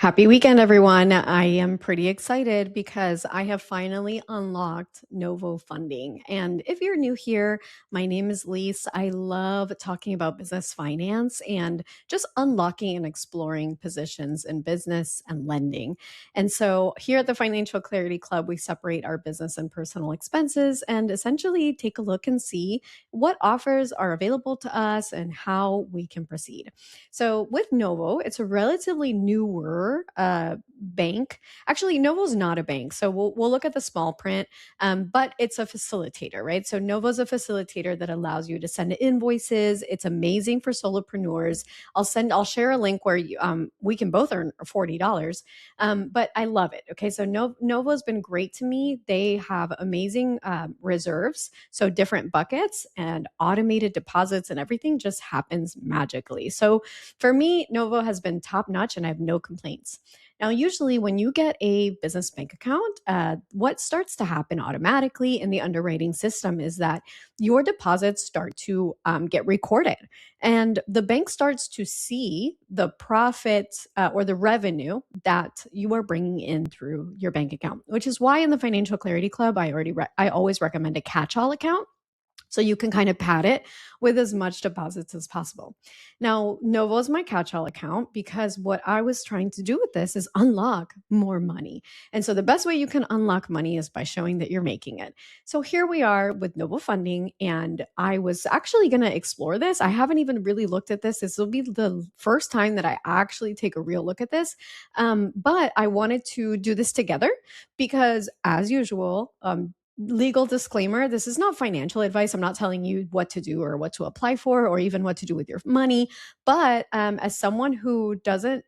Happy weekend, everyone. I am pretty excited because I have finally unlocked Novo Funding. And if you're new here, my name is Lees. I love talking about business finance and just unlocking and exploring positions in business and lending. And so here at the Financial Clarity Club, we separate our business and personal expenses and essentially take a look and see what offers are available to us and how we can proceed. So with Novo, it's a relatively newer bank. Actually, Novo's not a bank, so we'll look at the small print, but it's a facilitator, right? So Novo's a facilitator that allows you to send invoices. It's amazing for solopreneurs. I'll share a link where we can both earn $40, but I love it. Okay, so Novo's been great to me. They have amazing reserves, so different buckets and automated deposits, and everything just happens magically. So for me, Novo has been top notch and I have no complaints. Now, usually when you get a business bank account, what starts to happen automatically in the underwriting system is that your deposits start to get recorded. And the bank starts to see the profit or the revenue that you are bringing in through your bank account, which is why in the Financial Clarity Club, I always recommend a catch-all account. So you can kind of pad it with as much deposits as possible. Now, Novo is my catch-all account because what I was trying to do with this is unlock more money. And so the best way you can unlock money is by showing that you're making it. So here we are with Novo Funding, and I was actually going to explore this. I haven't even really looked at this. This will be the first time that I actually take a real look at this. But I wanted to do this together because, as usual, legal disclaimer, this is not financial advice. I'm not telling you what to do or what to apply for or even what to do with your money. But as someone who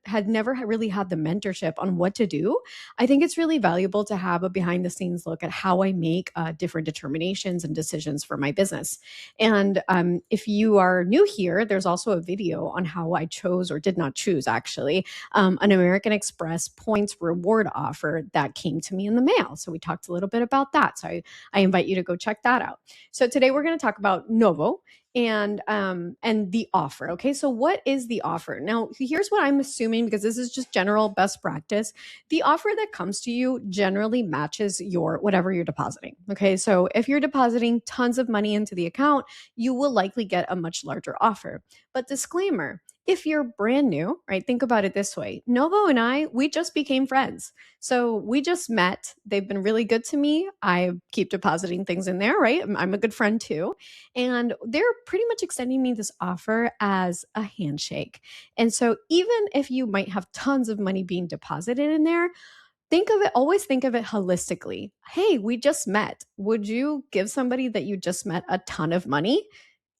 had never really had the mentorship on what to do, I think it's really valuable to have a behind the scenes look at how I make different determinations and decisions for my business. And if you are new here, there's also a video on how I chose or did not choose actually an American Express points reward offer that came to me in the mail. So we talked a little bit about that. So I invite you to go check that out. So today we're going to talk about Novo and the offer. Okay, so what is the offer? Now, here's what I'm assuming, because this is just general best practice. The offer that comes to you generally matches your whatever you're depositing. Okay, so if you're depositing tons of money into the account, you will likely get a much larger offer. But disclaimer, if you're brand new, right, think about it this way. Novo and we just became friends. So we just met. They've been really good to me. I keep depositing things in there, right? I'm a good friend too. And they're pretty much extending me this offer as a handshake. And so even if you might have tons of money being deposited in there, always think of it holistically. Hey, we just met. Would you give somebody that you just met a ton of money?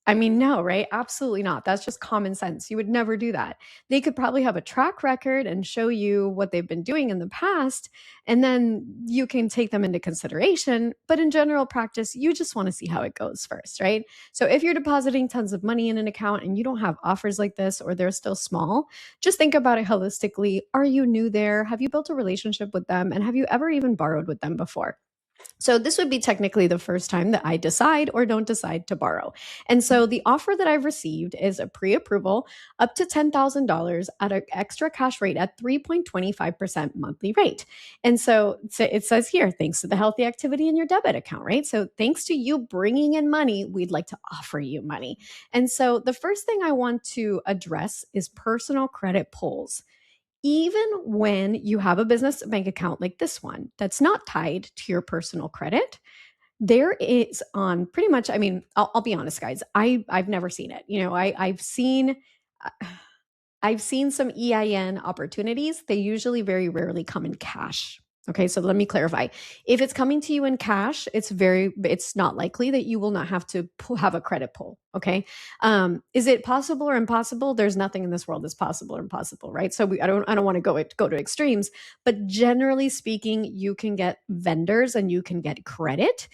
I mean, no, right? Absolutely not. That's just common sense. You would never do that. They could probably have a track record and show you what they've been doing in the past, and then you can take them into consideration. But in general practice, you just want to see how it goes first, right? So if you're depositing tons of money in an account and you don't have offers like this, or they're still small, just think about it holistically. Are you new there? Have you built a relationship with them? And have you ever even borrowed with them before? So this would be technically the first time that I decide or don't decide to borrow. And so the offer that I've received is a pre-approval up to $10,000 at an extra cash rate at 3.25% monthly rate. And so it says here, thanks to the healthy activity in your debit account, right? So thanks to you bringing in money, we'd like to offer you money. And so the first thing I want to address is personal credit pulls. Even when you have a business bank account like this one that's not tied to your personal credit, there is on pretty much, I mean, I'll be honest, guys, I've never seen it. I've seen some EIN opportunities. They usually very rarely come in cash. Okay, so let me clarify. If it's coming to you in cash, it's not likely that you will not have to have a credit pull. Okay, is it possible or impossible? There's nothing in this world that's possible or impossible, right? So I don't want to go to extremes, but generally speaking, you can get vendors and you can get credit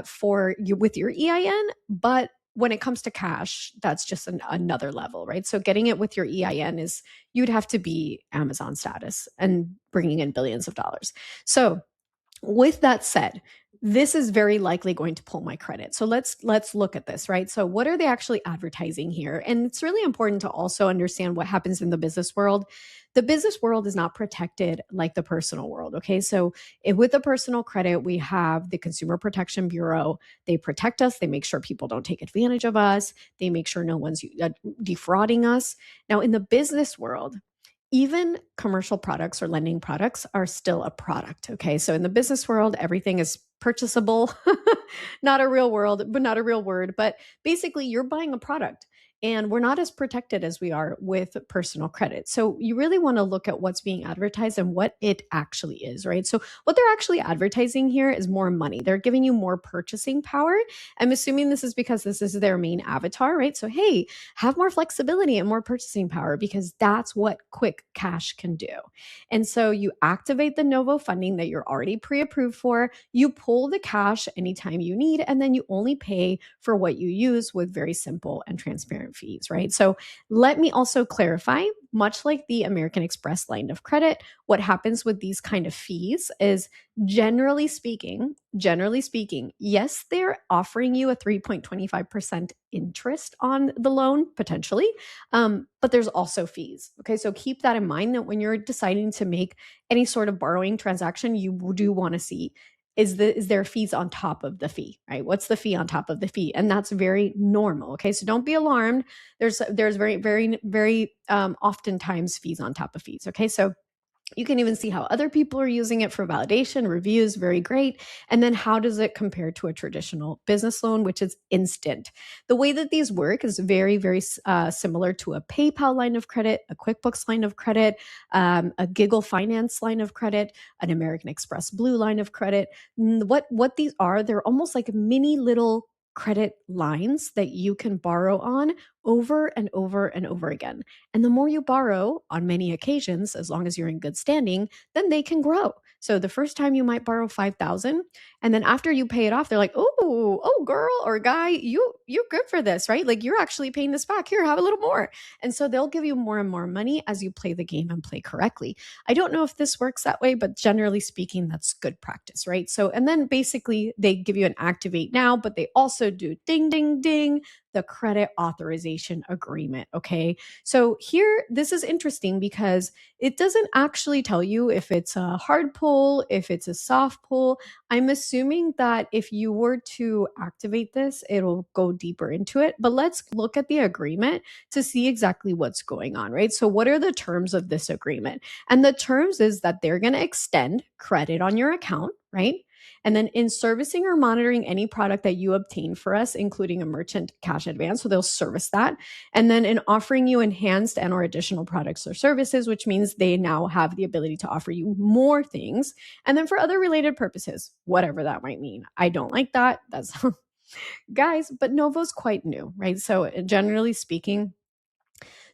for you with your EIN, but when it comes to cash, that's just another level, right? So getting it with your EIN you'd have to be Amazon status and bringing in billions of dollars. So with that said, this is very likely going to pull my credit. So let's look at this, right? So what are they actually advertising here? And it's really important to also understand what happens in the business world. The business world is not protected like the personal world, okay? So with the personal credit, we have the Consumer Protection Bureau. They protect us. They make sure people don't take advantage of us. They make sure no one's defrauding us. Now, in the business world, even commercial products or lending products are still a product. Okay. So in the business world, everything is purchasable, not a real world, but not a real word. But basically, you're buying a product. And we're not as protected as we are with personal credit. So you really want to look at what's being advertised and what it actually is, right? So what they're actually advertising here is more money. They're giving you more purchasing power. I'm assuming this is because this is their main avatar, right? So, hey, have more flexibility and more purchasing power because that's what quick cash can do. And so you activate the Novo funding that you're already pre-approved for, you pull the cash anytime you need, and then you only pay for what you use with very simple and transparent fees, right? So let me also clarify, much like the American Express line of credit, what happens with these kind of fees is generally speaking, yes, they're offering you a 3.25% interest on the loan potentially, but there's also fees. Okay, so keep that in mind that when you're deciding to make any sort of borrowing transaction, you do want to see is there fees on top of the fee, right? What's the fee on top of the fee? And that's very normal. Okay, so don't be alarmed. There's very oftentimes fees on top of fees. Okay, so you can even see how other people are using it for validation, reviews, very great. And then how does it compare to a traditional business loan, which is instant? The way that these work is very similar to a PayPal line of credit, a QuickBooks line of credit, a Giggle Finance line of credit, an American Express Blue line of credit. What these are, they're almost like mini little credit lines that you can borrow on over and over and over again. And the more you borrow on many occasions, as long as you're in good standing, then they can grow. So the first time you might borrow 5,000, and then after you pay it off, they're like, "Oh, girl or guy, you're good for this, right? Like you're actually paying this back. Here, have a little more." And so they'll give you more and more money as you play the game and play correctly. I don't know if this works that way, but generally speaking, that's good practice, right? So, and then basically they give you an activate now, but they also do ding, ding, ding, the credit authorization agreement. Okay. So here, this is interesting because it doesn't actually tell you if it's a hard pull, if it's a soft pull. I'm assuming that if you were to activate this, it'll go deeper into it. But let's look at the agreement to see exactly what's going on, right? So, what are the terms of this agreement? And the terms is that they're going to extend credit on your account, right? And then in servicing or monitoring any product that you obtain for us, including a merchant cash advance, so they'll service that. And then in offering you enhanced and or additional products or services, which means they now have the ability to offer you more things. And then for other related purposes, whatever that might mean. I don't like that. That's guys, but Novo's quite new, right? So generally speaking,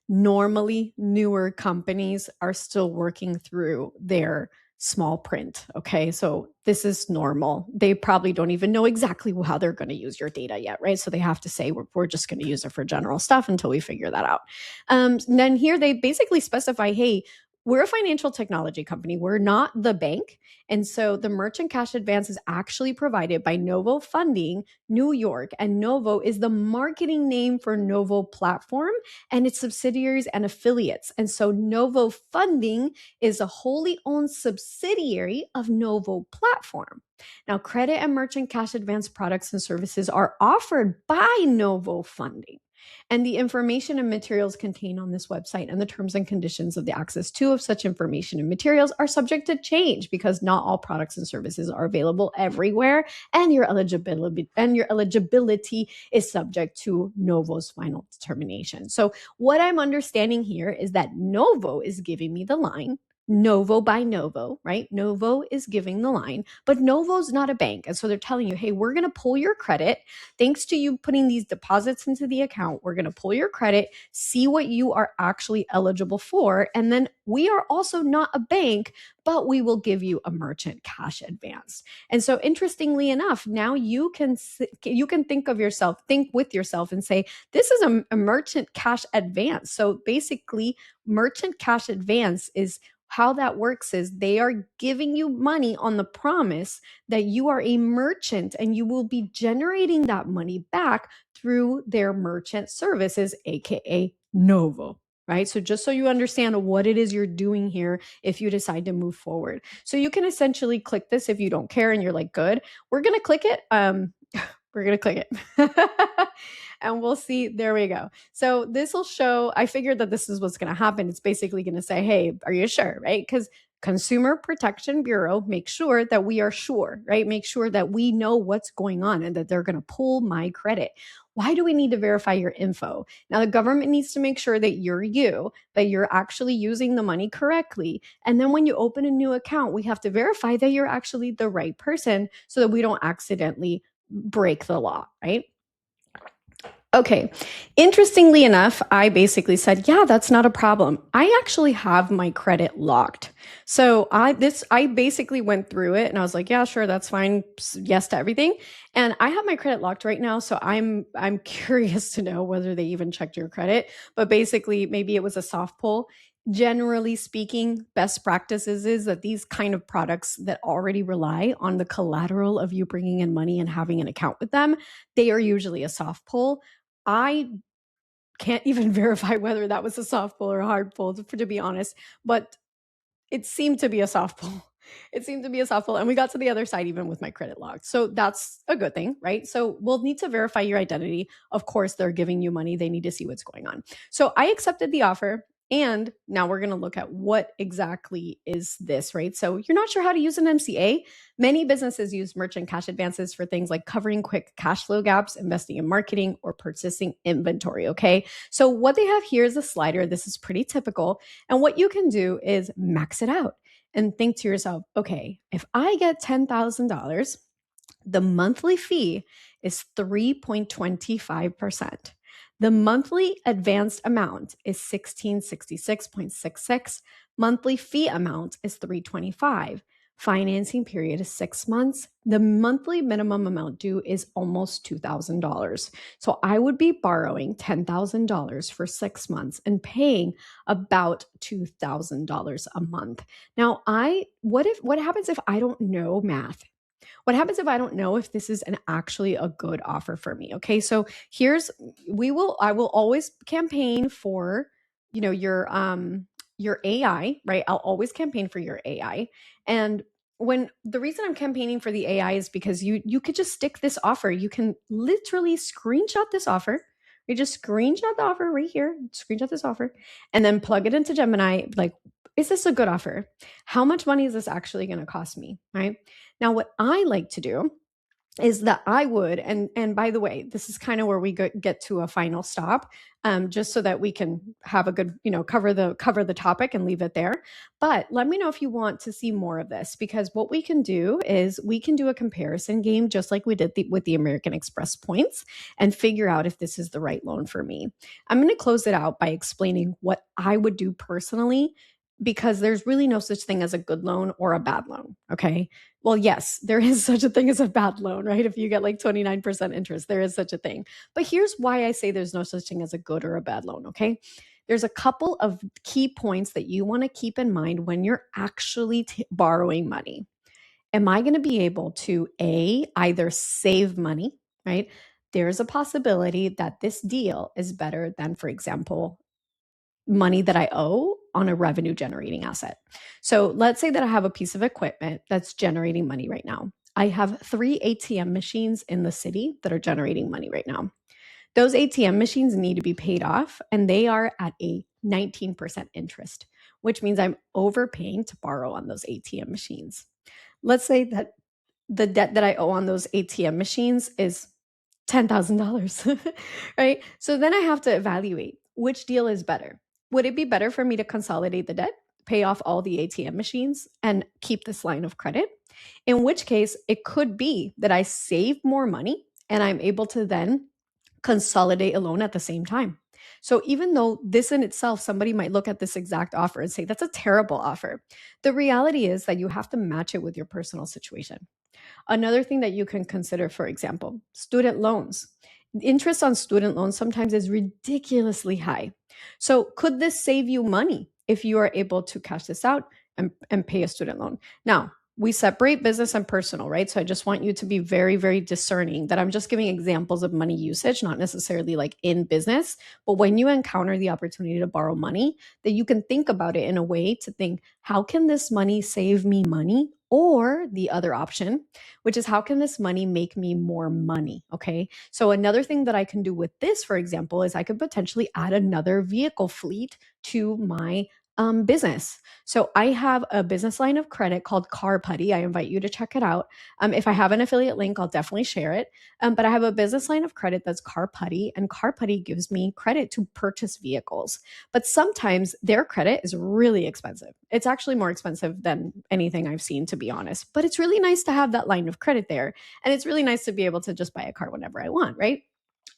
normally newer companies are still working through their small print. Okay. So this is normal. They probably don't even know exactly how they're going to use your data yet, right? So they have to say, we're just going to use it for general stuff until we figure that out. Then here they basically specify, hey, we're a financial technology company. We're not the bank. And so the merchant cash advance is actually provided by Novo Funding, New York. And Novo is the marketing name for Novo Platform and its subsidiaries and affiliates. And so Novo Funding is a wholly owned subsidiary of Novo Platform. Now, credit and merchant cash advance products and services are offered by Novo Funding. And the information and materials contained on this website and the terms and conditions of the access to of such information and materials are subject to change because not all products and services are available everywhere, and your eligibility is subject to Novo's final determination. So what I'm understanding here is that Novo is giving me the line. Novo by Novo, right? Novo is giving the line, but Novo's not a bank. And so they're telling you, hey, we're going to pull your credit. Thanks to you putting these deposits into the account, we're going to pull your credit, see what you are actually eligible for. And then we are also not a bank, but we will give you a merchant cash advance. And so interestingly enough, now you can think with yourself and say, this is a merchant cash advance. So basically, merchant cash advance is How that works is they are giving you money on the promise that you are a merchant and you will be generating that money back through their merchant services, aka Novo. Right. So just so you understand what it is you're doing here if you decide to move forward. So you can essentially click this if you don't care and you're like, good, we're going to click it. We're going to click it. And we'll see. There we go. So this will show, I figured that this is what's going to happen. It's basically going to say, hey, are you sure? Right. Because Consumer Protection Bureau makes sure that we are sure, right? Make sure that we know what's going on and that they're going to pull my credit. Why do we need to verify your info? Now, the government needs to make sure that you're you, that you're actually using the money correctly. And then when you open a new account, we have to verify that you're actually the right person so that we don't accidentally break the law, right? Okay. Interestingly enough, I basically said, yeah, that's not a problem. I actually have my credit locked. So I basically went through it and I was like, yeah, sure, that's fine. Yes to everything. And I have my credit locked right now. So I'm curious to know whether they even checked your credit, but basically maybe it was a soft pull. Generally speaking, best practices is that these kind of products that already rely on the collateral of you bringing in money and having an account with them, they are usually a soft pull. I can't even verify whether that was a soft pull or a hard pull, to be honest, but it seemed to be a soft pull. It seemed to be a soft pull. And we got to the other side even with my credit locked. So that's a good thing, right? So we'll need to verify your identity. Of course, they're giving you money. They need to see what's going on. So I accepted the offer. And now we're going to look at what exactly is this, right? So you're not sure how to use an MCA. Many businesses use merchant cash advances for things like covering quick cash flow gaps, investing in marketing, or purchasing inventory, okay? So what they have here is a slider. This is pretty typical. And what you can do is max it out and think to yourself, okay, if I get $10,000, the monthly fee is 3.25%. The monthly advanced amount is 1666.66. Monthly fee amount is 325. Financing period is 6 months. The monthly minimum amount due is almost $2,000. So I would be borrowing $10,000 for 6 months and paying about $2,000 a month. Now, what happens if I don't know math? What happens if I don't know if this is actually a good offer for me? Okay, so I will always campaign for, your AI, right? I'll always campaign for your AI. And when the reason I'm campaigning for the AI is because you could just stick this offer. You can literally screenshot this offer. You just screenshot the offer right here, screenshot this offer, and then plug it into Gemini. Like, is this a good offer? How much money is this actually going to cost me? Right? Now, what I like to do is that I would, and by the way, this is kind of where we get to a final stop, just so that we can have a good, cover the topic and leave it there. But let me know if you want to see more of this, because what we can do is we can do a comparison game, just like we did with the American Express points, and figure out if this is the right loan for me. I'm going to close it out by explaining what I would do personally, because there's really no such thing as a good loan or a bad loan. Okay. Well, yes, there is such a thing as a bad loan, right? If you get like 29% interest, there is such a thing. But here's why I say there's no such thing as a good or a bad loan, okay? There's a couple of key points that you want to keep in mind when you're actually borrowing money. Am I going to be able to either save money, right? There's a possibility that this deal is better than, for example, money that I owe on a revenue generating asset. So let's say that I have a piece of equipment that's generating money right now. I have 3 ATM machines in the city that are generating money right now. Those ATM machines need to be paid off, and they are at a 19% interest, which means I'm overpaying to borrow on those ATM machines. Let's say that the debt that I owe on those ATM machines is $10,000, right? So then I have to evaluate which deal is better. Would it be better for me to consolidate the debt, pay off all the ATM machines, and keep this line of credit? In which case, it could be that I save more money and I'm able to then consolidate a loan at the same time. So even though this in itself, somebody might look at this exact offer and say, that's a terrible offer. The reality is that you have to match it with your personal situation. Another thing that you can consider, for example, student loans. Interest on student loans sometimes is ridiculously high. So could this save you money if you are able to cash this out and pay a student loan. Now, we separate business and personal, right? So I just want you to be very, very discerning that I'm just giving examples of money usage, not necessarily like in business. But when you encounter the opportunity to borrow money, that you can think about it in a way to think, how can this money save me money? Or the other option, which is how can this money make me more money? Okay. So another thing that I can do with this, for example, is I could potentially add another vehicle fleet to my business. So I have a business line of credit called Car Putty. I invite you to check it out. If I have an affiliate link, I'll definitely share it. But I have a business line of credit that's Car Putty, and Car Putty gives me credit to purchase vehicles. But sometimes their credit is really expensive. It's actually more expensive than anything I've seen, to be honest. But it's really nice to have that line of credit there. And it's really nice to be able to just buy a car whenever I want, right?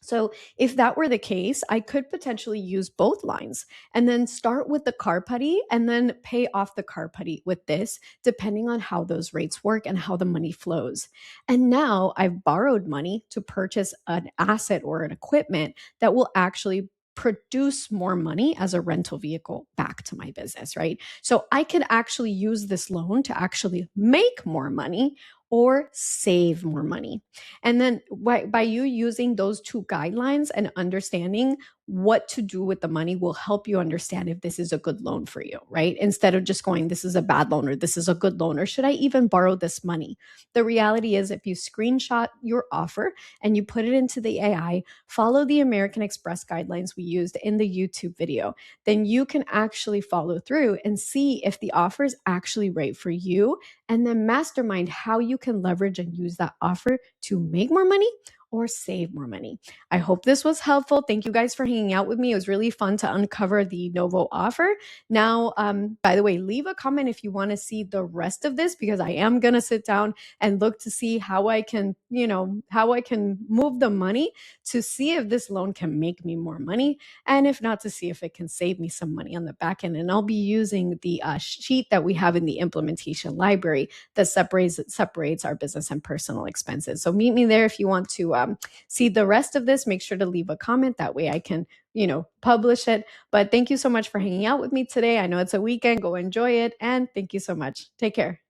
So if that were the case, I could potentially use both lines and then start with the Car Putty and then pay off the Car Putty with this, depending on how those rates work and how the money flows. And now I've borrowed money to purchase an asset or an equipment that will actually produce more money as a rental vehicle back to my business, right? So I could actually use this loan to actually make more money or save more money. And then by you using those two guidelines and understanding what to do with the money will help you understand if this is a good loan for you, right? Instead of just going, this is a bad loan or this is a good loan or should I even borrow this money? The reality is if you screenshot your offer and you put it into the AI, follow the American Express guidelines we used in the YouTube video, then you can actually follow through and see if the offer is actually right for you and then mastermind how you can leverage and use that offer to make more money or save more money. I hope this was helpful. Thank you guys for hanging out with me. It was really fun to uncover the Novo offer. Now, by the way, leave a comment if you want to see the rest of this because I am going to sit down and look to see how I can, how I can move the money to see if this loan can make me more money. And if not, to see if it can save me some money on the back end. And I'll be using the sheet that we have in the implementation library that separates our business and personal expenses. So meet me there if you want to see the rest of this. Make sure to leave a comment. That way I can, publish it. But thank you so much for hanging out with me today. I know it's a weekend. Go enjoy it. And thank you so much. Take care.